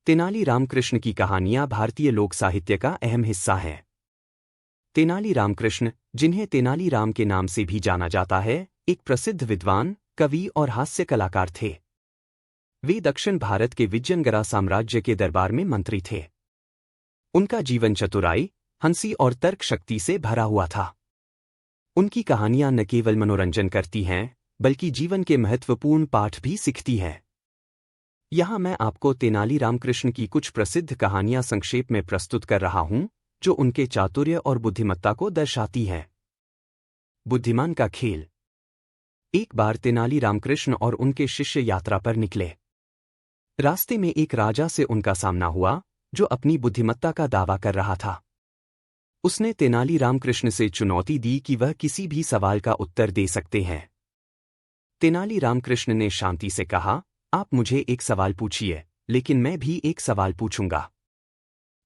तेनाली रामकृष्ण की कहानियां भारतीय लोक साहित्य का अहम हिस्सा हैं। तेनाली रामकृष्ण, जिन्हें तेनाली राम के नाम से भी जाना जाता है, एक प्रसिद्ध विद्वान, कवि और हास्य कलाकार थे। वे दक्षिण भारत के विजयनगरा साम्राज्य के दरबार में मंत्री थे। उनका जीवन चतुराई, हंसी और तर्क शक्ति से भरा हुआ था। उनकी कहानियां न केवल मनोरंजन करती हैं, बल्कि जीवन के महत्वपूर्ण पाठ भी सीखती हैं। यहाँ मैं आपको तेनाली रामकृष्ण की कुछ प्रसिद्ध कहानियां संक्षेप में प्रस्तुत कर रहा हूं, जो उनके चातुर्य और बुद्धिमत्ता को दर्शाती हैं। बुद्धिमान का खेल। एक बार तेनाली रामकृष्ण और उनके शिष्य यात्रा पर निकले। रास्ते में एक राजा से उनका सामना हुआ, जो अपनी बुद्धिमत्ता का दावा कर रहा था। उसने तेनाली रामकृष्ण से चुनौती दी कि वह किसी भी सवाल का उत्तर दे सकते हैं। तेनाली रामकृष्ण ने शांति से कहा, आप मुझे एक सवाल पूछिए, लेकिन मैं भी एक सवाल पूछूंगा।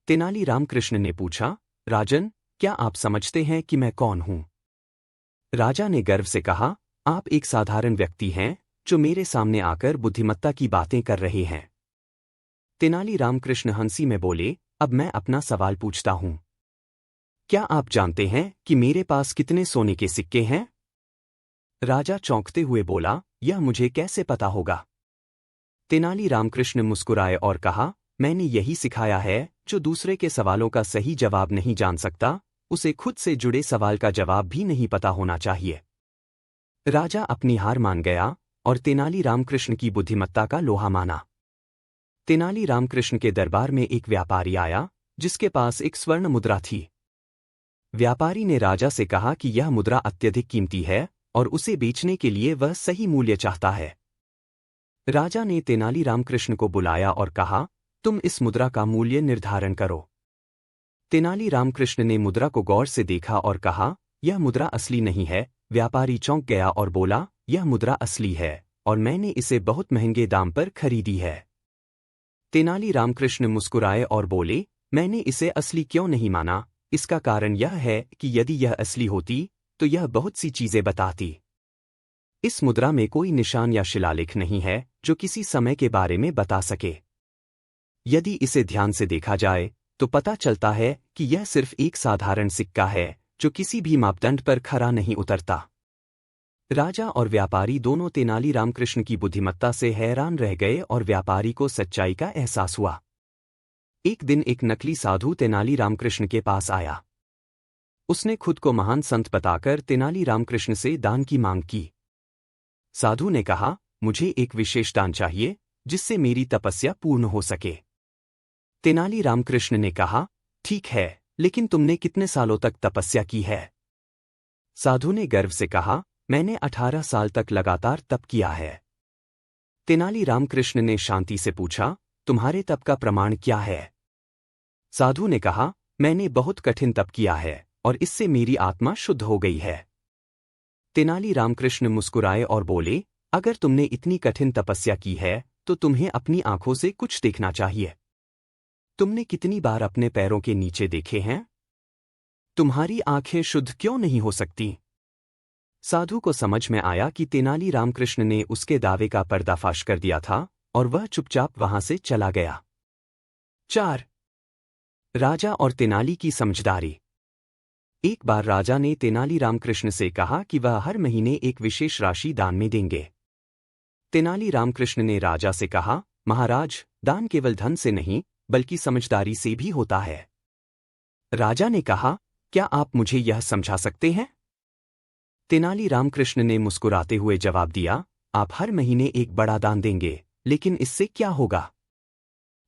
तेनाली रामकृष्ण ने पूछा, राजन, क्या आप समझते हैं कि मैं कौन हूं? राजा ने गर्व से कहा, आप एक साधारण व्यक्ति हैं, जो मेरे सामने आकर बुद्धिमत्ता की बातें कर रहे हैं। तेनाली रामकृष्ण हंसी में बोले, अब मैं अपना सवाल पूछता हूं। क्या आप जानते हैं कि मेरे पास कितने सोने के सिक्के हैं? राजा चौंकते हुए बोला, यह मुझे कैसे पता होगा? तेनाली रामकृष्ण मुस्कुराए और कहा, मैंने यही सिखाया है, जो दूसरे के सवालों का सही जवाब नहीं जान सकता, उसे खुद से जुड़े सवाल का जवाब भी नहीं पता होना चाहिए। राजा अपनी हार मान गया और तेनाली रामकृष्ण की बुद्धिमत्ता का लोहा माना। तेनाली रामकृष्ण के दरबार में एक व्यापारी आया, जिसके पास एक स्वर्ण मुद्रा थी। व्यापारी ने राजा से कहा कि यह मुद्रा अत्यधिक कीमती है और उसे बेचने के लिए वह सही मूल्य चाहता है। राजा ने तेनाली रामकृष्ण को बुलाया और कहा, तुम इस मुद्रा का मूल्य निर्धारण करो। तेनाली रामकृष्ण ने मुद्रा को गौर से देखा और कहा, यह मुद्रा असली नहीं है। व्यापारी चौंक गया और बोला, यह मुद्रा असली है और मैंने इसे बहुत महंगे दाम पर खरीदी है। तेनाली रामकृष्ण मुस्कुराए और बोले, मैंने इसे असली क्यों नहीं माना? इसका कारण यह है कि यदि यह असली होती, तो यह बहुत सी चीजें बताती। इस मुद्रा में कोई निशान या शिलालेख नहीं है, जो किसी समय के बारे में बता सके। यदि इसे ध्यान से देखा जाए, तो पता चलता है कि यह सिर्फ एक साधारण सिक्का है, जो किसी भी मापदंड पर खरा नहीं उतरता। राजा और व्यापारी दोनों तेनाली रामकृष्ण की बुद्धिमत्ता से हैरान रह गए और व्यापारी को सच्चाई का एहसास हुआ। एक दिन एक नकली साधु तेनाली रामकृष्ण के पास आया। उसने खुद को महान संत बताकर तेनाली रामकृष्ण से दान की मांग की। साधु ने कहा, मुझे एक विशेष दान चाहिए, जिससे मेरी तपस्या पूर्ण हो सके। तेनाली रामकृष्ण ने कहा, ठीक है, लेकिन तुमने कितने सालों तक तपस्या की है? साधु ने गर्व से कहा, मैंने 18 साल तक लगातार तप किया है। तेनाली रामकृष्ण ने शांति से पूछा, तुम्हारे तप का प्रमाण क्या है? साधु ने कहा, मैंने बहुत कठिन तप किया है और इससे मेरी आत्मा शुद्ध हो गई है। तेनाली रामकृष्ण मुस्कुराए और बोले, अगर तुमने इतनी कठिन तपस्या की है, तो तुम्हें अपनी आंखों से कुछ देखना चाहिए। तुमने कितनी बार अपने पैरों के नीचे देखे हैं? तुम्हारी आंखें शुद्ध क्यों नहीं हो सकती? साधु को समझ में आया कि तेनाली रामकृष्ण ने उसके दावे का पर्दाफाश कर दिया था और वह चुपचाप वहां से चला गया। 4. राजा और तेनाली की समझदारी। एक बार राजा ने तेनाली रामकृष्ण से कहा कि वह हर महीने एक विशेष राशि दान में देंगे। तेनाली रामकृष्ण ने राजा से कहा, महाराज, दान केवल धन से नहीं, बल्कि समझदारी से भी होता है। राजा ने कहा, क्या आप मुझे यह समझा सकते हैं? तेनाली रामकृष्ण ने मुस्कुराते हुए जवाब दिया, आप हर महीने एक बड़ा दान देंगे, लेकिन इससे क्या होगा?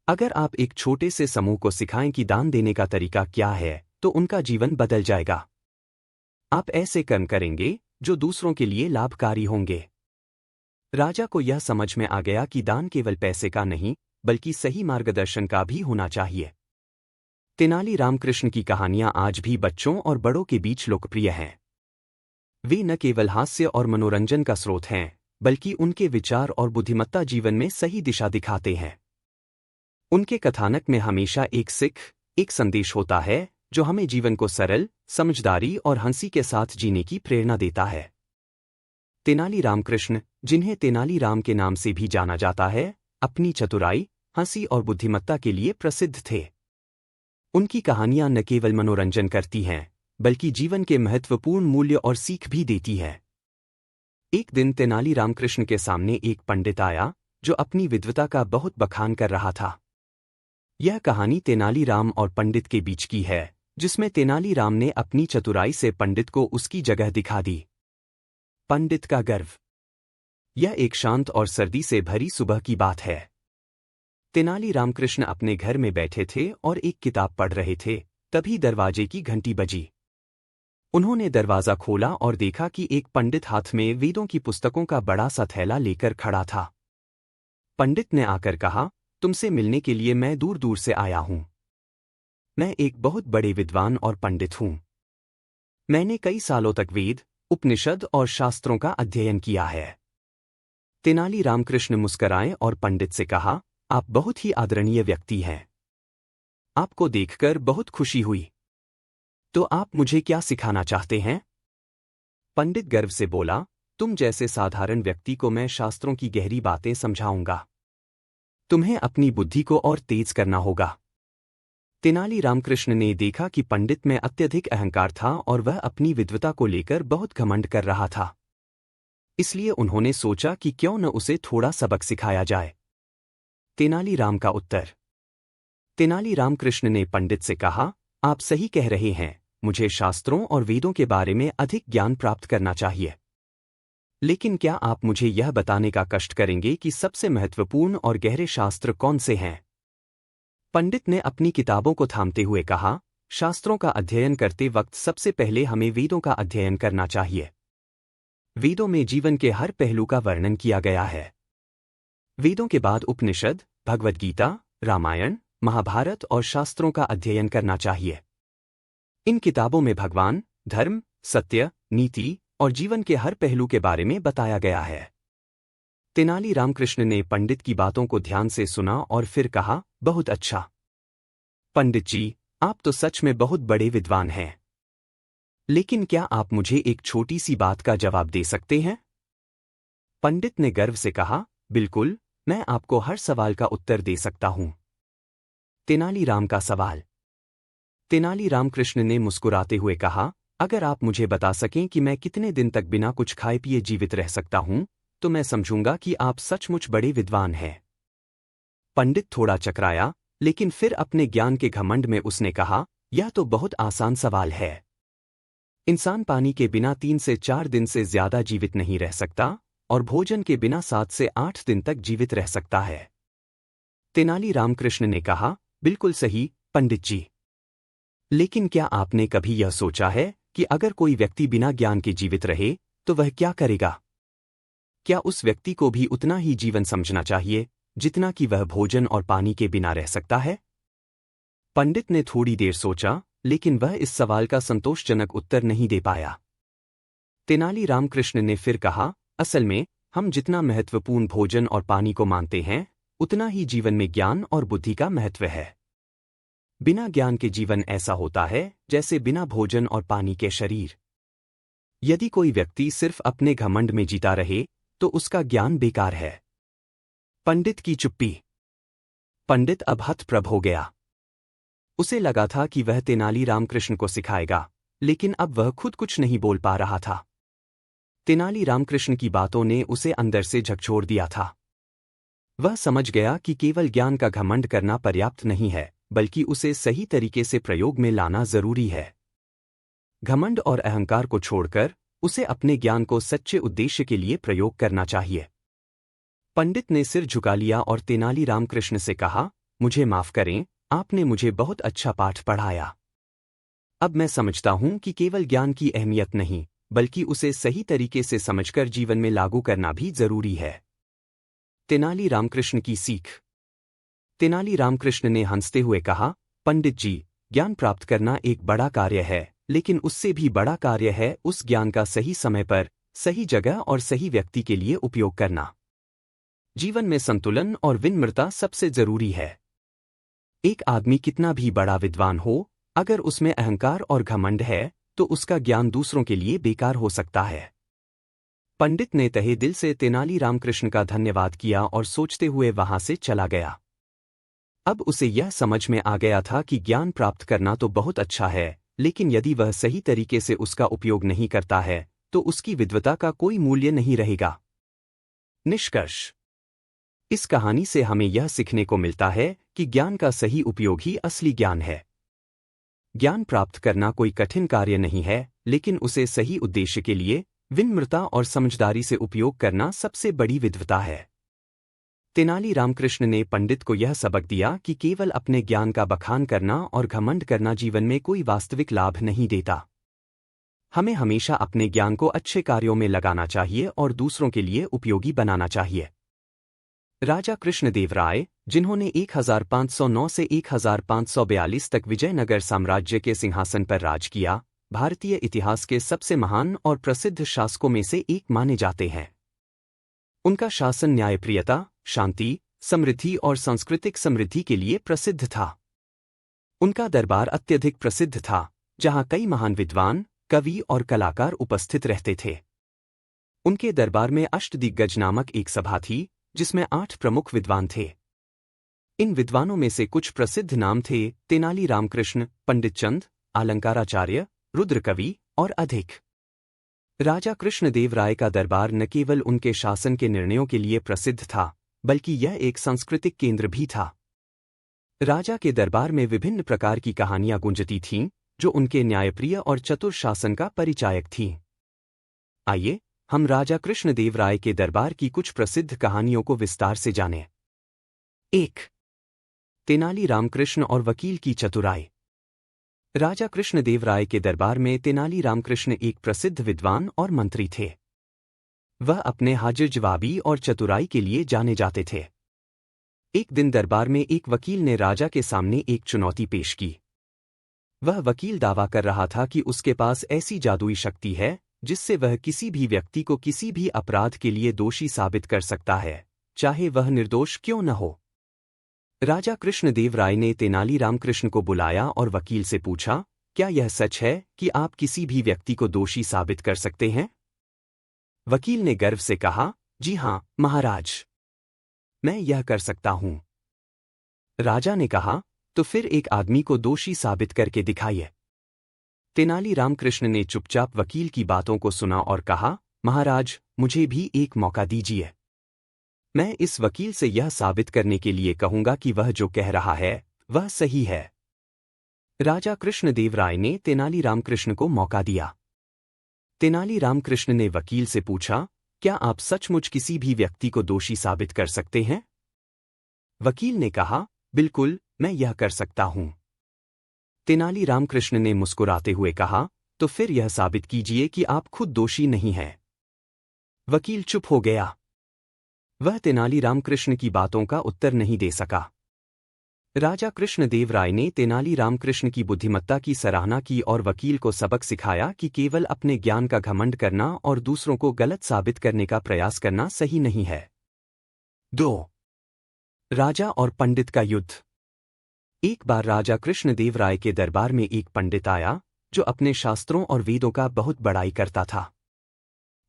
अगर आप एक छोटे से समूह को सिखाएं कि दान देने का तरीका क्या है, तो उनका जीवन बदल जाएगा। आप ऐसे कर्म करेंगे, जो दूसरों के लिए लाभकारी होंगे। राजा को यह समझ में आ गया कि दान केवल पैसे का नहीं, बल्कि सही मार्गदर्शन का भी होना चाहिए। तेनाली रामकृष्ण की कहानियां आज भी बच्चों और बड़ों के बीच लोकप्रिय हैं। वे न केवल हास्य और मनोरंजन का स्रोत हैं, बल्कि उनके विचार और बुद्धिमत्ता जीवन में सही दिशा दिखाते हैं। उनके कथानक में हमेशा एक सिख, एक संदेश होता है, जो हमें जीवन को सरल, समझदारी और हंसी के साथ जीने की प्रेरणा देता है। तेनाली रामकृष्ण, जिन्हें तेनाली राम के नाम से भी जाना जाता है, अपनी चतुराई, हंसी और बुद्धिमत्ता के लिए प्रसिद्ध थे। उनकी कहानियां न केवल मनोरंजन करती हैं, बल्कि जीवन के महत्वपूर्ण मूल्य और सीख भी देती है। एक दिन तेनाली रामकृष्ण के सामने एक पंडित आया, जो अपनी विद्वता का बहुत बखान कर रहा था। यह कहानी तेनाली राम और पंडित के बीच की है, जिसमें तेनाली राम ने अपनी चतुराई से पंडित को उसकी जगह दिखा दी। पंडित का गर्व। यह एक शांत और सर्दी से भरी सुबह की बात है। तेनाली रामकृष्ण अपने घर में बैठे थे और एक किताब पढ़ रहे थे, तभी दरवाजे की घंटी बजी। उन्होंने दरवाजा खोला और देखा कि एक पंडित हाथ में वेदों की पुस्तकों का बड़ा सा थैला लेकर खड़ा था। पंडित ने आकर कहा, तुमसे मिलने के लिए मैं दूर दूर से आया हूं। मैं एक बहुत बड़े विद्वान और पंडित हूं। मैंने कई सालों तक वेद, उपनिषद और शास्त्रों का अध्ययन किया है। तेनाली रामकृष्ण मुस्कराए और पंडित से कहा, आप बहुत ही आदरणीय व्यक्ति हैं। आपको देखकर बहुत खुशी हुई। तो आप मुझे क्या सिखाना चाहते हैं? पंडित गर्व से बोला, तुम जैसे साधारण व्यक्ति को मैं शास्त्रों की गहरी बातें समझाऊंगा। तुम्हें अपनी बुद्धि को और तेज करना होगा। तेनाली रामकृष्ण ने देखा कि पंडित में अत्यधिक अहंकार था और वह अपनी विद्वता को लेकर बहुत घमंड कर रहा था। इसलिए उन्होंने सोचा कि क्यों न उसे थोड़ा सबक सिखाया जाए। तेनाली राम का उत्तर। तेनाली रामकृष्ण ने पंडित से कहा, आप सही कह रहे हैं, मुझे शास्त्रों और वेदों के बारे में अधिक ज्ञान प्राप्त करना चाहिए। लेकिन क्या आप मुझे यह बताने का कष्ट करेंगे कि सबसे महत्वपूर्ण और गहरे शास्त्र कौन से हैं? पंडित ने अपनी किताबों को थामते हुए कहा, शास्त्रों का अध्ययन करते वक्त सबसे पहले हमें वेदों का अध्ययन करना चाहिए। वेदों में जीवन के हर पहलू का वर्णन किया गया है। वेदों के बाद उपनिषद, भगवद गीता, रामायण, महाभारत और शास्त्रों का अध्ययन करना चाहिए। इन किताबों में भगवान, धर्म, सत्य, नीति और जीवन के हर पहलू के बारे में बताया गया है। तेनाली रामकृष्ण ने पंडित की बातों को ध्यान से सुना और फिर कहा, बहुत अच्छा। पंडित जी, आप तो सच में बहुत बड़े विद्वान हैं। लेकिन क्या आप मुझे एक छोटी सी बात का जवाब दे सकते हैं? पंडित ने गर्व से कहा, बिल्कुल, मैं आपको हर सवाल का उत्तर दे सकता हूं। तेनाली राम का सवाल। तेनाली रामकृष्ण ने मुस्कुराते हुए कहा, अगर आप मुझे बता सकें कि मैं कितने दिन तक बिना कुछ खाए पिए जीवित रह सकता हूं, तो मैं समझूंगा कि आप सचमुच बड़े विद्वान हैं। पंडित थोड़ा चकराया, लेकिन फिर अपने ज्ञान के घमंड में उसने कहा, यह तो बहुत आसान सवाल है। इंसान पानी के बिना 3 से 4 दिन से ज्यादा जीवित नहीं रह सकता और भोजन के बिना 7 से 8 दिन तक जीवित रह सकता है। तेनाली रामकृष्ण ने कहा, बिल्कुल सही, पंडित जी। लेकिन क्या आपने कभी यह सोचा है कि अगर कोई व्यक्ति बिना ज्ञान के जीवित रहे, तो वह क्या करेगा? क्या उस व्यक्ति को भी उतना ही जीवन समझना चाहिए, जितना कि वह भोजन और पानी के बिना रह सकता है? पंडित ने थोड़ी देर सोचा, लेकिन वह इस सवाल का संतोषजनक उत्तर नहीं दे पाया। तेनाली रामकृष्ण ने फिर कहा, असल में, हम जितना महत्वपूर्ण भोजन और पानी को मानते हैं, उतना ही जीवन में ज्ञान और बुद्धि का महत्व है। बिना ज्ञान के जीवन ऐसा होता है जैसे बिना भोजन और पानी के शरीर। यदि कोई व्यक्ति सिर्फ अपने घमंड में जीता रहे, तो उसका ज्ञान बेकार है। पंडित की चुप्पी। पंडित अब हतप्रभ हो गया। उसे लगा था कि वह तेनाली रामकृष्ण को सिखाएगा, लेकिन अब वह खुद कुछ नहीं बोल पा रहा था। तेनाली रामकृष्ण की बातों ने उसे अंदर से झकझोर दिया था। वह समझ गया कि केवल ज्ञान का घमंड करना पर्याप्त नहीं है, बल्कि उसे सही तरीके से प्रयोग में लाना जरूरी है। घमंड और अहंकार को छोड़कर उसे अपने ज्ञान को सच्चे उद्देश्य के लिए प्रयोग करना चाहिए। पंडित ने सिर झुका लिया और तेनाली रामकृष्ण से कहा, मुझे माफ करें, आपने मुझे बहुत अच्छा पाठ पढ़ाया। अब मैं समझता हूं कि केवल ज्ञान की अहमियत नहीं, बल्कि उसे सही तरीके से समझकर जीवन में लागू करना भी जरूरी है। तेनाली रामकृष्ण की सीख। तेनाली रामकृष्ण ने हंसते हुए कहा, पंडित जी, ज्ञान प्राप्त करना एक बड़ा कार्य है, लेकिन उससे भी बड़ा कार्य है उस ज्ञान का सही समय पर, सही जगह और सही व्यक्ति के लिए उपयोग करना। जीवन में संतुलन और विनम्रता सबसे जरूरी है। एक आदमी कितना भी बड़ा विद्वान हो, अगर उसमें अहंकार और घमंड है, तो उसका ज्ञान दूसरों के लिए बेकार हो सकता है। पंडित ने तहे दिल से तेनाली रामकृष्ण का धन्यवाद किया और सोचते हुए वहां से चला गया। अब उसे यह समझ में आ गया था कि ज्ञान प्राप्त करना तो बहुत अच्छा है, लेकिन यदि वह सही तरीके से उसका उपयोग नहीं करता है तो उसकी विद्वता का कोई मूल्य नहीं रहेगा। निष्कर्ष। इस कहानी से हमें यह सीखने को मिलता है कि ज्ञान का सही उपयोग ही असली ज्ञान है। ज्ञान प्राप्त करना कोई कठिन कार्य नहीं है, लेकिन उसे सही उद्देश्य के लिए विनम्रता और समझदारी से उपयोग करना सबसे बड़ी विद्वता है। तेनाली रामकृष्ण ने पंडित को यह सबक दिया कि केवल अपने ज्ञान का बखान करना और घमंड करना जीवन में कोई वास्तविक लाभ नहीं देता। हमें हमेशा अपने ज्ञान को अच्छे कार्यों में लगाना चाहिए और दूसरों के लिए उपयोगी बनाना चाहिए। राजा कृष्णदेव राय, जिन्होंने 1509 से 1542 तक विजयनगर साम्राज्य के सिंहासन पर राज किया, भारतीय इतिहास के सबसे महान और प्रसिद्ध शासकों में से एक माने जाते हैं। उनका शासन न्यायप्रियता, शांति, समृद्धि और सांस्कृतिक समृद्धि के लिए प्रसिद्ध था। उनका दरबार अत्यधिक प्रसिद्ध था, जहां कई महान विद्वान, कवि और कलाकार उपस्थित रहते थे। उनके दरबार में अष्टदिग्गज नामक एक सभा थी, जिसमें 8 प्रमुख विद्वान थे। इन विद्वानों में से कुछ प्रसिद्ध नाम थे तेनाली रामकृष्ण, पंडित चंद, अलंकाराचार्य, रुद्रकवि और अधिक। राजा कृष्णदेव राय का दरबार न केवल उनके शासन के निर्णयों के लिए प्रसिद्ध था, बल्कि यह एक सांस्कृतिक केंद्र भी था। राजा के दरबार में विभिन्न प्रकार की कहानियां गूंजती थीं, जो उनके न्यायप्रिय और चतुर शासन का परिचायक थीं। आइए, हम राजा कृष्णदेव राय के दरबार की कुछ प्रसिद्ध कहानियों को विस्तार से जानें। 1. तेनाली रामकृष्ण और वकील की चतुराई। राजा कृष्णदेव राय के दरबार में तेनाली रामकृष्ण एक प्रसिद्ध विद्वान और मंत्री थे। वह अपने हाजिर जवाबी और चतुराई के लिए जाने जाते थे। एक दिन दरबार में एक वकील ने राजा के सामने एक चुनौती पेश की। वह वकील दावा कर रहा था कि उसके पास ऐसी जादुई शक्ति है जिससे वह किसी भी व्यक्ति को किसी भी अपराध के लिए दोषी साबित कर सकता है, चाहे वह निर्दोष क्यों न हो। राजा कृष्णदेव राय ने तेनाली रामकृष्ण को बुलाया और वकील से पूछा, क्या यह सच है कि आप किसी भी व्यक्ति को दोषी साबित कर सकते हैं? वकील ने गर्व से कहा, जी हां, महाराज, मैं यह कर सकता हूं। राजा ने कहा, तो फिर एक आदमी को दोषी साबित करके दिखाइए। तेनाली रामकृष्ण ने चुपचाप वकील की बातों को सुना और कहा, महाराज, मुझे भी एक मौका दीजिए। मैं इस वकील से यह साबित करने के लिए कहूंगा कि वह जो कह रहा है वह सही है। राजा कृष्णदेव राय ने तेनाली रामकृष्ण को मौका दिया। तेनाली रामकृष्ण ने वकील से पूछा, क्या आप सचमुच किसी भी व्यक्ति को दोषी साबित कर सकते हैं? वकील ने कहा, बिल्कुल, मैं यह कर सकता हूं। तेनाली रामकृष्ण ने मुस्कुराते हुए कहा, तो फिर यह साबित कीजिए कि आप खुद दोषी नहीं हैं। वकील चुप हो गया। वह तेनाली रामकृष्ण की बातों का उत्तर नहीं दे सका। राजा कृष्णदेव राय ने तेनाली रामकृष्ण की बुद्धिमत्ता की सराहना की और वकील को सबक सिखाया कि केवल अपने ज्ञान का घमंड करना और दूसरों को गलत साबित करने का प्रयास करना सही नहीं है। 2. राजा और पंडित का युद्ध। एक बार राजा कृष्णदेव राय के दरबार में एक पंडित आया, जो अपने शास्त्रों और वेदों का बहुत बड़ाई करता था।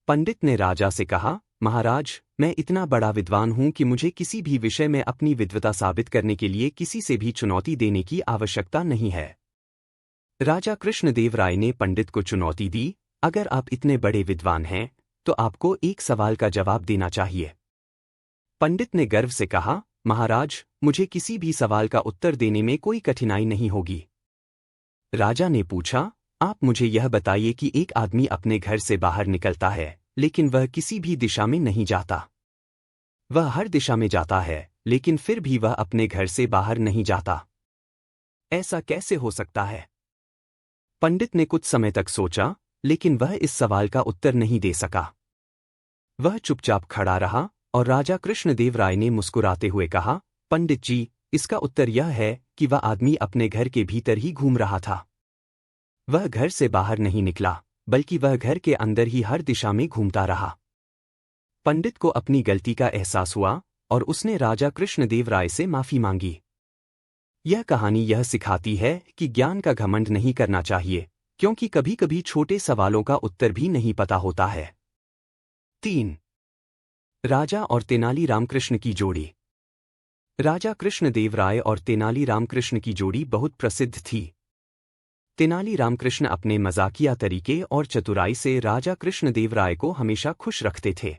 पंडित ने राजा से कहा, महाराज, मैं इतना बड़ा विद्वान हूं कि मुझे किसी भी विषय में अपनी विद्वता साबित करने के लिए किसी से भी चुनौती देने की आवश्यकता नहीं है। राजा कृष्णदेव राय ने पंडित को चुनौती दी, अगर आप इतने बड़े विद्वान हैं, तो आपको एक सवाल का जवाब देना चाहिए। पंडित ने गर्व से कहा, महाराज, मुझे किसी भी सवाल का उत्तर देने में कोई कठिनाई नहीं होगी। राजा ने पूछा, आप मुझे यह बताइए कि एक आदमी अपने घर से बाहर निकलता है, लेकिन वह किसी भी दिशा में नहीं जाता। वह हर दिशा में जाता है, लेकिन फिर भी वह अपने घर से बाहर नहीं जाता। ऐसा कैसे हो सकता है? पंडित ने कुछ समय तक सोचा, लेकिन वह इस सवाल का उत्तर नहीं दे सका। वह चुपचाप खड़ा रहा और राजा कृष्णदेव राय ने मुस्कुराते हुए कहा, पंडित जी, इसका उत्तर यह है कि वह आदमी अपने घर के भीतर ही घूम रहा था। वह घर से बाहर नहीं निकला, बल्कि वह घर के अंदर ही हर दिशा में घूमता रहा। पंडित को अपनी गलती का एहसास हुआ और उसने राजा कृष्णदेव राय से माफी मांगी। यह कहानी यह सिखाती है कि ज्ञान का घमंड नहीं करना चाहिए, क्योंकि कभी-कभी छोटे सवालों का उत्तर भी नहीं पता होता है। 3. राजा और तेनाली रामकृष्ण की जोड़ी। राजा कृष्णदेव राय और तेनाली रामकृष्ण की जोड़ी बहुत प्रसिद्ध थी। तेनाली रामकृष्ण अपने मजाकिया तरीके और चतुराई से राजा कृष्णदेव राय को हमेशा खुश रखते थे।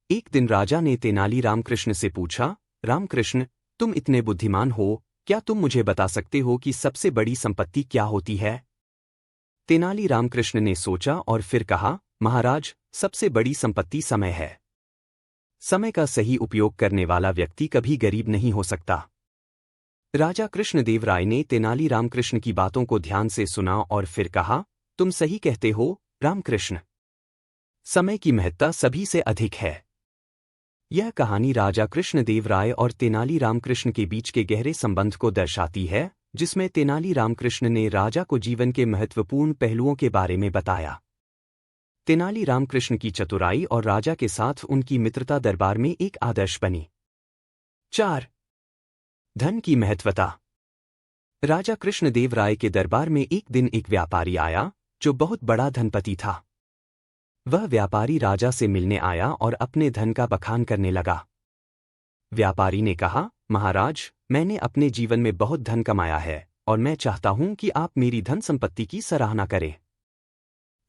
एक दिन राजा ने तेनाली रामकृष्ण से पूछा, रामकृष्ण, तुम इतने बुद्धिमान हो, क्या तुम मुझे बता सकते हो कि सबसे बड़ी संपत्ति क्या होती है? तेनाली रामकृष्ण ने सोचा और फिर कहा, महाराज, सबसे बड़ी संपत्ति समय है। समय का सही उपयोग करने वाला व्यक्ति कभी गरीब नहीं हो सकता। राजा कृष्णदेव राय ने तेनाली रामकृष्ण की बातों को ध्यान से सुना और फिर कहा, तुम सही कहते हो, रामकृष्ण। समय की महत्ता सभी से अधिक है। यह कहानी राजा कृष्णदेव राय और तेनाली रामकृष्ण के बीच के गहरे संबंध को दर्शाती है, जिसमें तेनाली रामकृष्ण ने राजा को जीवन के महत्वपूर्ण पहलुओं के बारे में बताया। तेनाली रामकृष्ण की चतुराई और राजा के साथ उनकी मित्रता दरबार में एक आदर्श बनी। 4. धन की महत्वता। राजा कृष्णदेव राय के दरबार में एक दिन एक व्यापारी आया, जो बहुत बड़ा धनपति था। वह व्यापारी राजा से मिलने आया और अपने धन का बखान करने लगा। व्यापारी ने कहा, महाराज, मैंने अपने जीवन में बहुत धन कमाया है और मैं चाहता हूं कि आप मेरी धन संपत्ति की सराहना करें।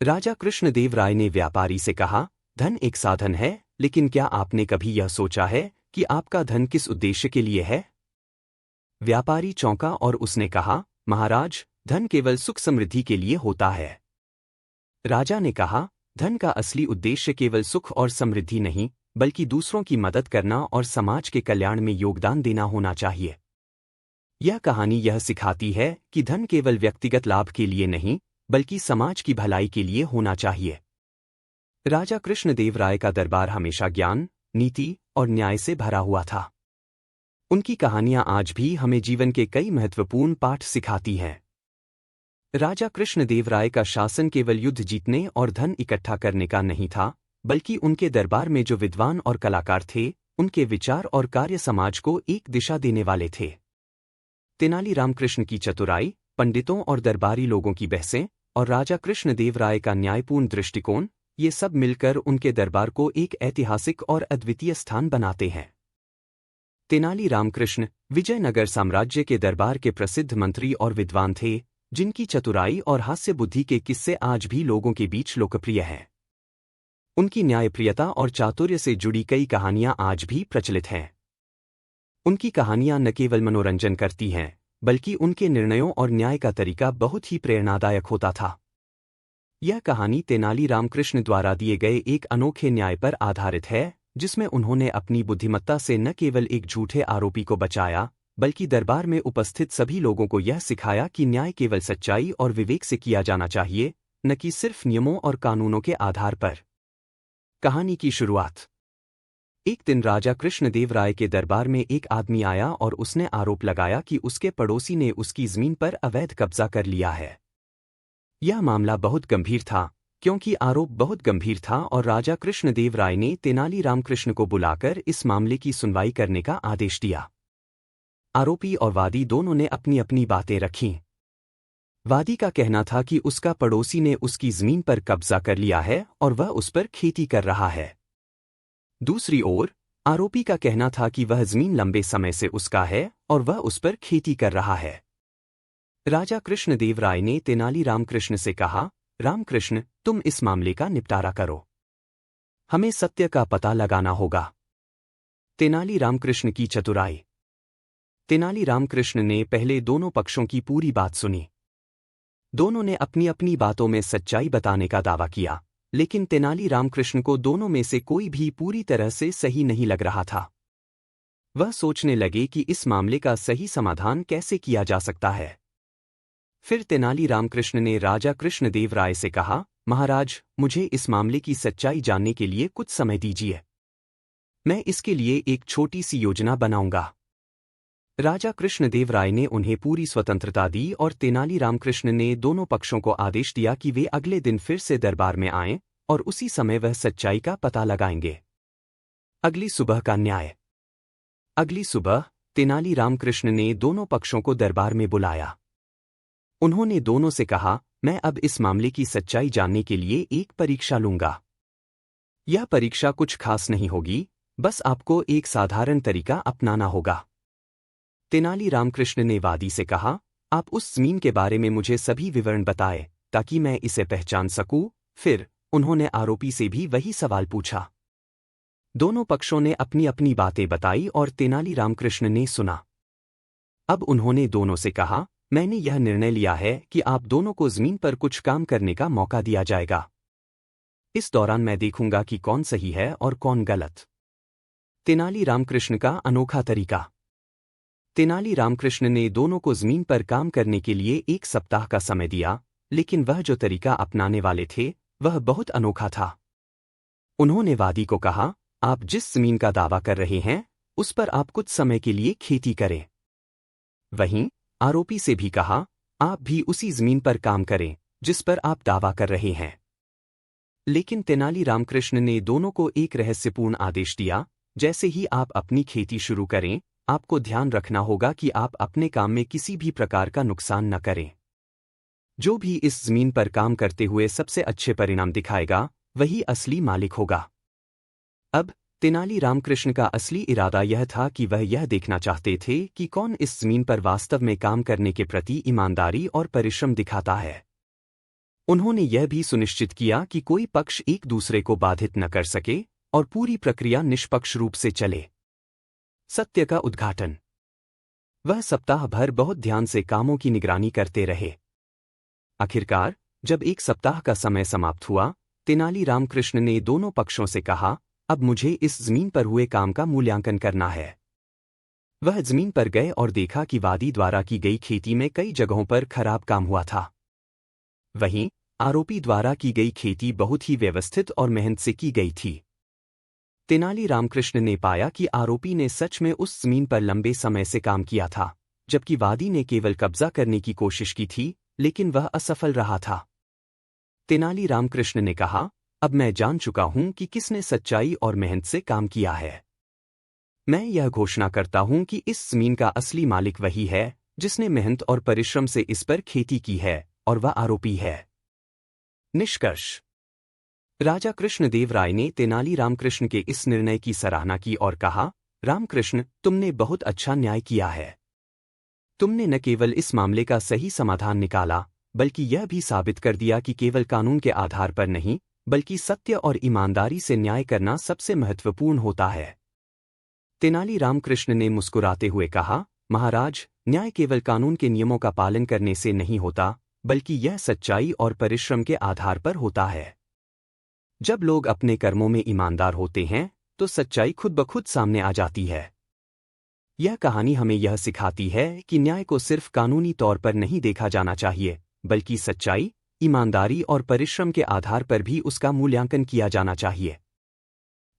राजा कृष्णदेव राय ने व्यापारी से कहा, धन एक साधन है, लेकिन क्या आपने कभी यह सोचा है कि आपका धन किस उद्देश्य के लिए है? व्यापारी चौंका और उसने कहा, महाराज, धन केवल सुख समृद्धि के लिए होता है। राजा ने कहा, धन का असली उद्देश्य केवल सुख और समृद्धि नहीं, बल्कि दूसरों की मदद करना और समाज के कल्याण में योगदान देना होना चाहिए। यह कहानी यह सिखाती है कि धन केवल व्यक्तिगत लाभ के लिए नहीं, बल्कि समाज की भलाई के लिए होना चाहिए। राजा कृष्णदेव राय का दरबार हमेशा ज्ञान, नीति और न्याय से भरा हुआ था। उनकी कहानियां आज भी हमें जीवन के कई महत्वपूर्ण पाठ सिखाती हैं। राजा कृष्णदेव राय का शासन केवल युद्ध जीतने और धन इकट्ठा करने का नहीं था, बल्कि उनके दरबार में जो विद्वान और कलाकार थे, उनके विचार और कार्य समाज को एक दिशा देने वाले थे। तेनाली रामकृष्ण की चतुराई, पंडितों और दरबारी लोगों की बहसें और राजा कृष्णदेव राय का न्यायपूर्ण दृष्टिकोण, ये सब मिलकर उनके दरबार को एक ऐतिहासिक और अद्वितीय स्थान बनाते हैं। तेनाली रामकृष्ण विजयनगर साम्राज्य के दरबार के प्रसिद्ध मंत्री और विद्वान थे, जिनकी चतुराई और हास्य बुद्धि के किस्से आज भी लोगों के बीच लोकप्रिय हैं। उनकी न्यायप्रियता और चातुर्य से जुड़ी कई कहानियां आज भी प्रचलित हैं। उनकी कहानियां न केवल मनोरंजन करती हैं, बल्कि उनके निर्णयों और न्याय का तरीका बहुत ही प्रेरणादायक होता था। यह कहानी तेनाली रामकृष्ण द्वारा दिए गए एक अनोखे न्याय पर आधारित है, जिसमें उन्होंने अपनी बुद्धिमत्ता से न केवल एक झूठे आरोपी को बचाया, बल्कि दरबार में उपस्थित सभी लोगों को यह सिखाया कि न्याय केवल सच्चाई और विवेक से किया जाना चाहिए, न कि सिर्फ नियमों और कानूनों के आधार पर। कहानी की शुरुआत। एक दिन राजा कृष्णदेव राय के दरबार में एक आदमी आया और उसने आरोप लगाया कि उसके पड़ोसी ने उसकी जमीन पर अवैध कब्जा कर लिया है। यह मामला बहुत गंभीर था, क्योंकि आरोप बहुत गंभीर था और राजा कृष्णदेव राय ने तेनाली रामकृष्ण को बुलाकर इस मामले की सुनवाई करने का आदेश दिया। आरोपी और वादी दोनों ने अपनी अपनी बातें रखीं। वादी का कहना था कि उसका पड़ोसी ने उसकी जमीन पर कब्जा कर लिया है और वह उस पर खेती कर रहा है। दूसरी ओर, आरोपी का कहना था कि वह जमीन लंबे समय से उसका है और वह उस पर खेती कर रहा है। राजा कृष्णदेव राय ने तेनाली रामकृष्ण से कहा, रामकृष्ण, तुम इस मामले का निपटारा करो। हमें सत्य का पता लगाना होगा। तेनाली रामकृष्ण की चतुराई। तेनाली रामकृष्ण ने पहले दोनों पक्षों की पूरी बात सुनी। दोनों ने अपनी अपनी बातों में सच्चाई बताने का दावा किया, लेकिन तेनाली रामकृष्ण को दोनों में से कोई भी पूरी तरह से सही नहीं लग रहा था। वह सोचने लगे कि इस मामले का सही समाधान कैसे किया जा सकता है। फिर तेनाली रामकृष्ण ने राजा कृष्णदेव राय से कहा, महाराज, मुझे इस मामले की सच्चाई जानने के लिए कुछ समय दीजिए। मैं इसके लिए एक छोटी सी योजना बनाऊंगा। राजा कृष्णदेव राय ने उन्हें पूरी स्वतंत्रता दी और तेनाली रामकृष्ण ने दोनों पक्षों को आदेश दिया कि वे अगले दिन फिर से दरबार में आएं और उसी समय वह सच्चाई का पता लगाएंगे। अगली सुबह का न्याय। अगली सुबह तेनाली रामकृष्ण ने दोनों पक्षों को दरबार में बुलाया। उन्होंने दोनों से कहा, मैं अब इस मामले की सच्चाई जानने के लिए एक परीक्षा लूंगा। यह परीक्षा कुछ खास नहीं होगी, बस आपको एक साधारण तरीका अपनाना होगा। तेनाली रामकृष्ण ने वादी से कहा, आप उस जमीन के बारे में मुझे सभी विवरण बताएं ताकि मैं इसे पहचान सकूं। फिर उन्होंने आरोपी से भी वही सवाल पूछा। दोनों पक्षों ने अपनी अपनी बातें बताई और तेनाली रामकृष्ण ने सुना। अब उन्होंने दोनों से कहा, मैंने यह निर्णय लिया है कि आप दोनों को जमीन पर कुछ काम करने का मौका दिया जाएगा। इस दौरान मैं देखूंगा कि कौन सही है और कौन गलत। तेनाली रामकृष्ण का अनोखा तरीका। तेनाली रामकृष्ण ने दोनों को जमीन पर काम करने के लिए 1 सप्ताह का समय दिया, लेकिन वह जो तरीका अपनाने वाले थे वह बहुत अनोखा था। उन्होंने वादी को कहा, आप जिस जमीन का दावा कर रहे हैं उस पर आप कुछ समय के लिए खेती करें। वहीं आरोपी से भी कहा, आप भी उसी जमीन पर काम करें जिस पर आप दावा कर रहे हैं। लेकिन तेनाली रामकृष्ण ने दोनों को एक रहस्यपूर्ण आदेश दिया, जैसे ही आप अपनी खेती शुरू करें, आपको ध्यान रखना होगा कि आप अपने काम में किसी भी प्रकार का नुकसान न करें। जो भी इस जमीन पर काम करते हुए सबसे अच्छे परिणाम दिखाएगा, वही असली मालिक होगा। अब तेनाली रामकृष्ण का असली इरादा यह था कि वह यह देखना चाहते थे कि कौन इस जमीन पर वास्तव में काम करने के प्रति ईमानदारी और परिश्रम दिखाता है। उन्होंने यह भी सुनिश्चित किया कि कोई पक्ष एक दूसरे को बाधित न कर सके और पूरी प्रक्रिया निष्पक्ष रूप से चले। सत्य का उद्घाटन। वह सप्ताह भर बहुत ध्यान से कामों की निगरानी करते रहे। आखिरकार जब 1 सप्ताह का समय समाप्त हुआ, तेनाली रामकृष्ण ने दोनों पक्षों से कहा, अब मुझे इस जमीन पर हुए काम का मूल्यांकन करना है। वह जमीन पर गए और देखा कि वादी द्वारा की गई खेती में कई जगहों पर खराब काम हुआ था। वहीं आरोपी द्वारा की गई खेती बहुत ही व्यवस्थित और मेहनत से की गई थी। तेनाली रामकृष्ण ने पाया कि आरोपी ने सच में उस जमीन पर लंबे समय से काम किया था, जबकि वादी ने केवल कब्जा करने की कोशिश की थी, लेकिन वह असफल रहा था। तेनाली रामकृष्ण ने कहा, अब मैं जान चुका हूं कि किसने सच्चाई और मेहनत से काम किया है। मैं यह घोषणा करता हूं कि इस जमीन का असली मालिक वही है जिसने मेहनत और परिश्रम से इस पर खेती की है, और वह आरोपी है। निष्कर्ष। राजा कृष्णदेव राय ने तेनाली रामकृष्ण के इस निर्णय की सराहना की और कहा, रामकृष्ण, तुमने बहुत अच्छा न्याय किया है। तुमने न केवल इस मामले का सही समाधान निकाला, बल्कि यह भी साबित कर दिया कि केवल कानून के आधार पर नहीं, बल्कि सत्य और ईमानदारी से न्याय करना सबसे महत्वपूर्ण होता है। तेनाली रामकृष्ण ने मुस्कुराते हुए कहा, महाराज, न्याय केवल कानून के नियमों का पालन करने से नहीं होता, बल्कि यह सच्चाई और परिश्रम के आधार पर होता है। जब लोग अपने कर्मों में ईमानदार होते हैं, तो सच्चाई खुद ब खुद सामने आ जाती है। यह कहानी हमें यह सिखाती है कि न्याय को सिर्फ कानूनी तौर पर नहीं देखा जाना चाहिए, बल्कि सच्चाई, ईमानदारी और परिश्रम के आधार पर भी उसका मूल्यांकन किया जाना चाहिए।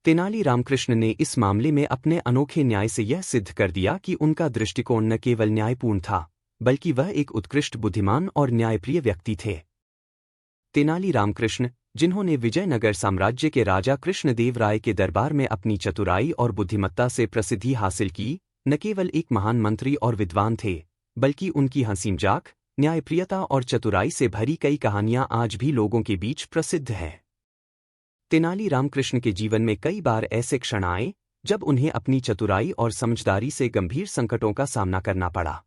तेनाली रामकृष्ण ने इस मामले में अपने अनोखे न्याय से यह सिद्ध कर दिया कि उनका दृष्टिकोण न केवल न्यायपूर्ण था, बल्कि वह एक उत्कृष्ट बुद्धिमान और न्यायप्रिय व्यक्ति थे। तेनाली रामकृष्ण, जिन्होंने विजयनगर साम्राज्य के राजा कृष्णदेव राय के दरबार में अपनी चतुराई और बुद्धिमत्ता से प्रसिद्धि हासिल की, न केवल एक महान मंत्री और विद्वान थे, बल्कि उनकी हंसी मजाक, न्यायप्रियता और चतुराई से भरी कई कहानियां आज भी लोगों के बीच प्रसिद्ध हैं। तेनाली रामकृष्ण के जीवन में कई बार ऐसे क्षण आए जब उन्हें अपनी चतुराई और समझदारी से गंभीर संकटों का सामना करना पड़ा।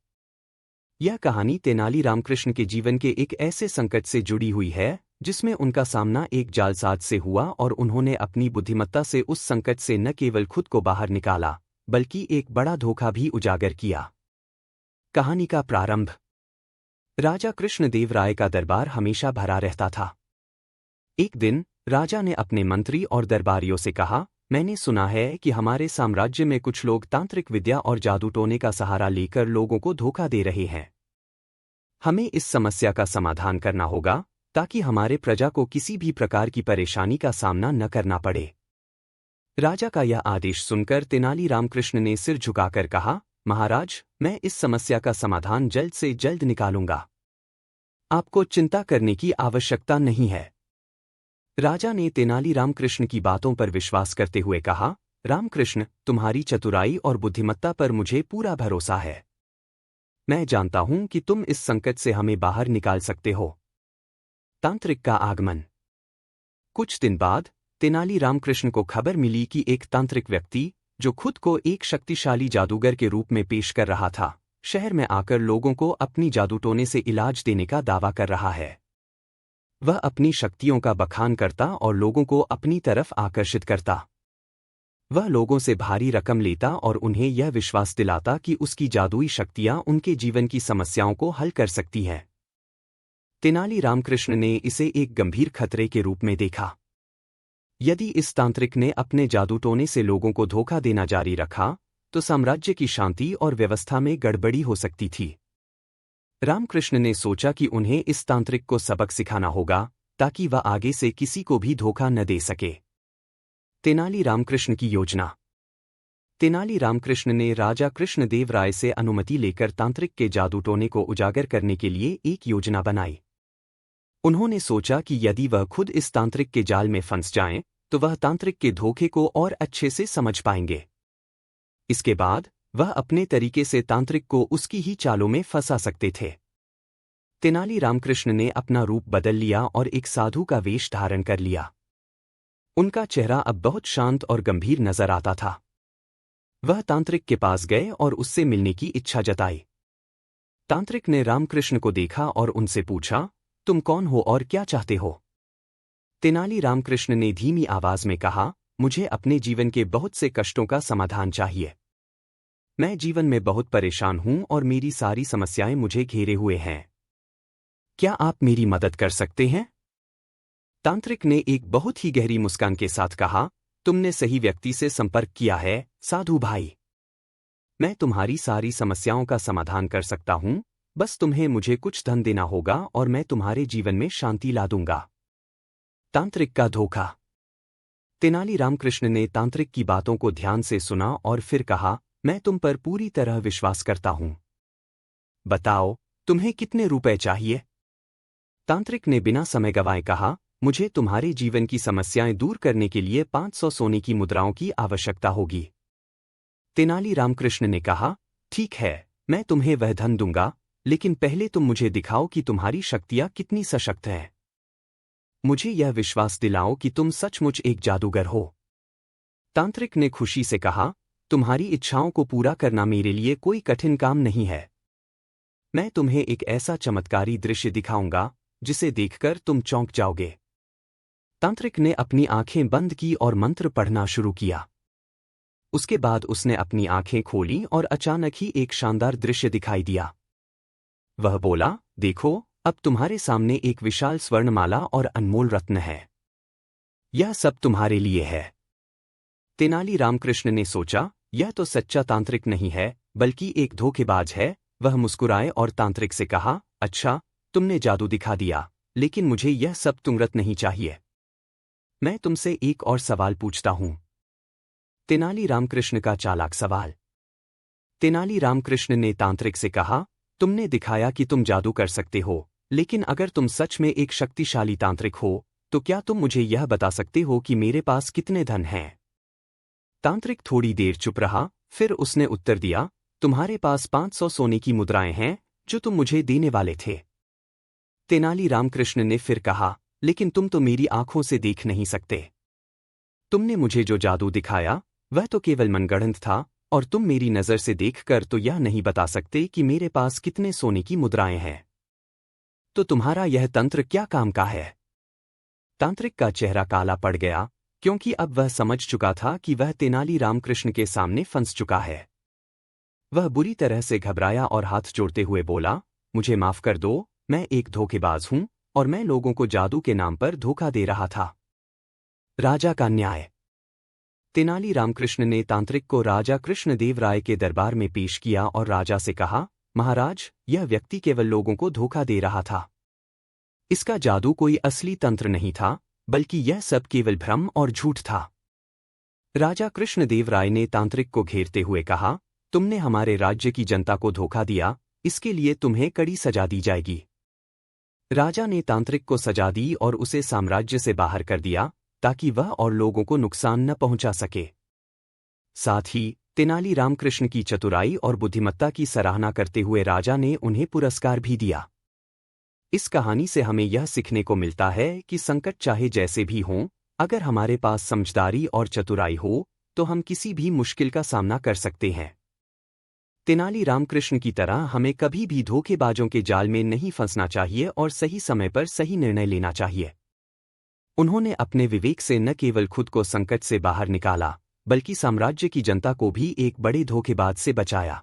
यह कहानी तेनाली रामकृष्ण के जीवन के एक ऐसे संकट से जुड़ी हुई है जिसमें उनका सामना एक जालसाज से हुआ और उन्होंने अपनी बुद्धिमत्ता से उस संकट से न केवल खुद को बाहर निकाला, बल्कि एक बड़ा धोखा भी उजागर किया। कहानी का प्रारंभ। राजा कृष्णदेव राय का दरबार हमेशा भरा रहता था। एक दिन राजा ने अपने मंत्री और दरबारियों से कहा, मैंने सुना है कि हमारे साम्राज्य में कुछ लोग तांत्रिक विद्या और जादू टोने का सहारा लेकर लोगों को धोखा दे रहे हैं। हमें इस समस्या का समाधान करना होगा ताकि हमारे प्रजा को किसी भी प्रकार की परेशानी का सामना न करना पड़े। राजा का यह आदेश सुनकर तेनाली रामकृष्ण ने सिर झुकाकर कहा, महाराज, मैं इस समस्या का समाधान जल्द से जल्द निकालूंगा। आपको चिंता करने की आवश्यकता नहीं है। राजा ने तेनाली रामकृष्ण की बातों पर विश्वास करते हुए कहा, रामकृष्ण, तुम्हारी चतुराई और बुद्धिमत्ता पर मुझे पूरा भरोसा है। मैं जानता हूं कि तुम इस संकट से हमें बाहर निकाल सकते हो। तांत्रिक का आगमन। कुछ दिन बाद तेनाली रामकृष्ण को खबर मिली कि एक तांत्रिक व्यक्ति, जो खुद को एक शक्तिशाली जादूगर के रूप में पेश कर रहा था, शहर में आकर लोगों को अपनी जादूटोने से इलाज देने का दावा कर रहा है। वह अपनी शक्तियों का बखान करता और लोगों को अपनी तरफ आकर्षित करता। वह लोगों से भारी रकम लेता और उन्हें यह विश्वास दिलाता कि उसकी जादुई शक्तियां उनके जीवन की समस्याओं को हल कर सकती हैं। तेनाली रामकृष्ण ने इसे एक गंभीर खतरे के रूप में देखा। यदि इस तांत्रिक ने अपने जादूटोने से लोगों को धोखा देना जारी रखा, तो साम्राज्य की शांति और व्यवस्था में गड़बड़ी हो सकती थी। रामकृष्ण ने सोचा कि उन्हें इस तांत्रिक को सबक सिखाना होगा, ताकि वह आगे से किसी को भी धोखा न दे सके। तेनाली रामकृष्ण की योजना। तेनाली रामकृष्ण ने राजा कृष्णदेव राय से अनुमति लेकर तांत्रिक के जादूटोने को उजागर करने के लिए एक योजना बनाई। उन्होंने सोचा कि यदि वह खुद इस तांत्रिक के जाल में फंस जाएं, तो वह तांत्रिक के धोखे को और अच्छे से समझ पाएंगे। इसके बाद वह अपने तरीके से तांत्रिक को उसकी ही चालों में फंसा सकते थे। तेनाली रामकृष्ण ने अपना रूप बदल लिया और एक साधु का वेश धारण कर लिया। उनका चेहरा अब बहुत शांत और गंभीर नजर आता था। वह तांत्रिक के पास गए और उससे मिलने की इच्छा जताई। तांत्रिक ने रामकृष्ण को देखा और उनसे पूछा, तुम कौन हो और क्या चाहते हो? तेनाली रामकृष्ण ने धीमी आवाज में कहा, मुझे अपने जीवन के बहुत से कष्टों का समाधान चाहिए। मैं जीवन में बहुत परेशान हूं और मेरी सारी समस्याएं मुझे घेरे हुए हैं। क्या आप मेरी मदद कर सकते हैं? तांत्रिक ने एक बहुत ही गहरी मुस्कान के साथ कहा, तुमने सही व्यक्ति से संपर्क किया है, साधु भाई। मैं तुम्हारी सारी समस्याओं का समाधान कर सकता हूं, बस तुम्हें मुझे कुछ धन देना होगा और मैं तुम्हारे जीवन में शांति ला दूंगा। तांत्रिक का धोखा। तेनाली रामकृष्ण ने तांत्रिक की बातों को ध्यान से सुना और फिर कहा, मैं तुम पर पूरी तरह विश्वास करता हूं। बताओ, तुम्हें कितने रुपए चाहिए? तांत्रिक ने बिना समय गंवाए कहा, मुझे तुम्हारे जीवन की समस्याएं दूर करने के लिए 500 सोने की मुद्राओं की आवश्यकता होगी। तेनाली रामकृष्ण ने कहा, ठीक है, मैं तुम्हें वह धन दूंगा, लेकिन पहले तुम मुझे दिखाओ कि तुम्हारी शक्तियां कितनी सशक्त हैं। मुझे यह विश्वास दिलाओ कि तुम सचमुच एक जादूगर हो। तांत्रिक ने खुशी से कहा, तुम्हारी इच्छाओं को पूरा करना मेरे लिए कोई कठिन काम नहीं है। मैं तुम्हें एक ऐसा चमत्कारी दृश्य दिखाऊंगा, जिसे देखकर तुम चौंक जाओगे। तांत्रिक ने अपनी आंखें बंद की और मंत्र पढ़ना शुरू किया। उसके बाद उसने अपनी आंखें खोली और अचानक ही एक शानदार दृश्य दिखाई दिया। वह बोला, देखो, अब तुम्हारे सामने एक विशाल स्वर्णमाला और अनमोल रत्न है। यह सब तुम्हारे लिए है। तेनाली रामकृष्ण ने सोचा, यह तो सच्चा तांत्रिक नहीं है, बल्कि एक धोखेबाज है। वह मुस्कुराए और तांत्रिक से कहा, अच्छा, तुमने जादू दिखा दिया, लेकिन मुझे यह सब तुरंत नहीं चाहिए। मैं तुमसे एक और सवाल पूछता हूं। तेनाली रामकृष्ण का चालाक सवाल। तेनाली रामकृष्ण ने तांत्रिक से कहा, तुमने दिखाया कि तुम जादू कर सकते हो, लेकिन अगर तुम सच में एक शक्तिशाली तांत्रिक हो, तो क्या तुम मुझे यह बता सकते हो कि मेरे पास कितने धन हैं? तांत्रिक थोड़ी देर चुप रहा, फिर उसने उत्तर दिया, तुम्हारे पास 500 सोने की मुद्राएं हैं, जो तुम मुझे देने वाले थे। तेनाली रामकृष्ण ने फिर कहा, लेकिन तुम तो मेरी आंखों से देख नहीं सकते। तुमने मुझे जो जादू दिखाया, वह तो केवल मनगढ़ंत था, और तुम मेरी नज़र से देखकर तो यह नहीं बता सकते कि मेरे पास कितने सोने की मुद्राएं हैं। तो तुम्हारा यह तंत्र क्या काम का है? तांत्रिक का चेहरा काला पड़ गया, क्योंकि अब वह समझ चुका था कि वह तेनाली रामकृष्ण के सामने फंस चुका है। वह बुरी तरह से घबराया और हाथ जोड़ते हुए बोला, मुझे माफ कर दो, मैं एक धोखेबाज हूं, और मैं लोगों को जादू के नाम पर धोखा दे रहा था। राजा का न्याय। तेनाली रामकृष्ण ने तांत्रिक को राजा कृष्णदेव राय के दरबार में पेश किया और राजा से कहा, महाराज, यह व्यक्ति केवल लोगों को धोखा दे रहा था। इसका जादू कोई असली तंत्र नहीं था, बल्कि यह सब केवल भ्रम और झूठ था। राजा कृष्णदेव राय ने तांत्रिक को घेरते हुए कहा, तुमने हमारे राज्य की जनता को धोखा दिया, इसके लिए तुम्हें कड़ी सजा दी जाएगी। राजा ने तांत्रिक को सजा दी और उसे साम्राज्य से बाहर कर दिया, ताकि वह और लोगों को नुकसान न पहुंचा सके। साथ ही तेनाली रामकृष्ण की चतुराई और बुद्धिमत्ता की सराहना करते हुए राजा ने उन्हें पुरस्कार भी दिया। इस कहानी से हमें यह सीखने को मिलता है कि संकट चाहे जैसे भी हों, अगर हमारे पास समझदारी और चतुराई हो तो हम किसी भी मुश्किल का सामना कर सकते हैं। तेनाली रामकृष्ण की तरह हमें कभी भी धोखेबाजों के जाल में नहीं फंसना चाहिए और सही समय पर सही निर्णय लेना चाहिए। उन्होंने अपने विवेक से न केवल खुद को संकट से बाहर निकाला, बल्कि साम्राज्य की जनता को भी एक बड़े धोखेबाज से बचाया।